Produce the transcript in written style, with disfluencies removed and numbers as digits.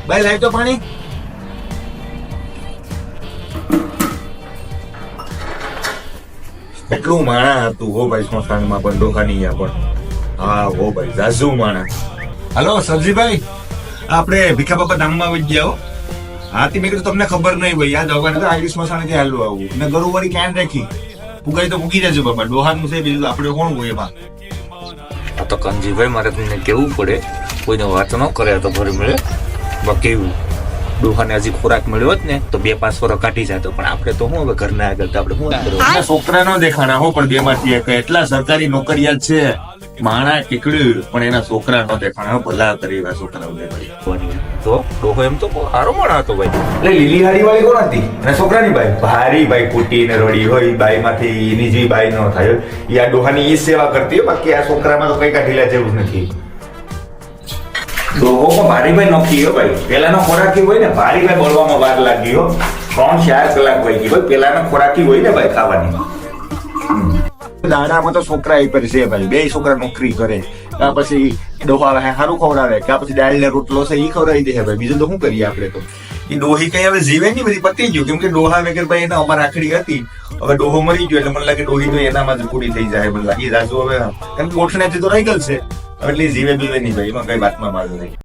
ભાઈ લાવ તો પાણી. એટલું માણા હતું હો ભાઈ સ્મશાનમાં પણ ડોહાની અહીંયા પણ. હા હો ભાઈ જાજુ માણા. હલો સરજીભાઈ, આપણે ભીખા બાપા ધામમાં આવી ગયા હો. હા મેં કીધું તમને ખબર નહીં ભાઈ, યાદ આવવા તો આઈડી સ્મશાને ત્યાં હાલવા આવું ને ગરુવારી ક્યાં રાખી પુગાઈ તો મૂકી દેજો બાપા. ડોહાનું છે બીજું આપણે કોણ હોય એમાં. આ તો કંજીભાઈ મારે તમને કેવું પડે, કોઈને વાત ન કરે તો ભરી મળે. બાકી ડોહાને હજી ખોરાક મળ્યો હોત ને તો 2-5 વર્ષ કાઢી જાય. પણ આપણે તો શું હવે ઘરના આગળ તો આપણે શું કરવું. છોકરા નો દેખાણા હો, પણ બે માંથી એક એટલા સરકારી નોકરિયાત છે માણા ટીકડ્યું પણ એના છોકરા નો દેખાણા. ભલા કરી એવા છોકરાઓ દેખાય તો ડોહો એમ તો સારો માણસ હતો ભાઈ. એટલે લીલી હાડી વાળી કોણ હતી અને છોકરાની બાઈ ભારી બાઈ કુટી ને રડી હોય બાઈ માંથી એની જેવી બાઈ ન થાય. એ આ ડોહાની ઈ સેવા કરતી હોય, બાકી આ છોકરામાં તો કઈ કાઢીલા જેવું જ નથી. ડોહો પણ ભારી ભાઈ નોખી હો ભાઈ. પેલાનો ખોરાકી હોય ને ભારી ભાઈ બોલવામાં વાર લાગી હો. 3-4 કલાક વહી ગઈ ભાઈ. પેલાનો ખોરાકી હોય ને ભાઈ ખાવાની. દાડામાં તો છોકરા એ પર છે ભાઈ. 2 છોકરા નોકરી કરે, ત્યાર પછી ડોહા સારું ખવડાવે, ત્યાર પછી દાળ ને રોટલો છે એ ખવડાવી દે ભાઈ. બીજું તો શું કરીએ આપણે તો. એ ડોહી કઈ હવે જીવે નહીં, બધી પતી ગયું. કેમ કે ડોહા વગર ભાઈ એને અમાર આખડી હતી. હવે ડોહો મરી ગયો એટલે મને લાગે ડોહી તો એનામાં જ પૂરી થઈ જાય. મને લાગી રાજુ હવે કેમ ગોઠણાથી તો રહી ગયેલ છે એટલે જીવે બીવે નહીં ભાઈ. એમાં કઈ વાતમાં મારું નહીં.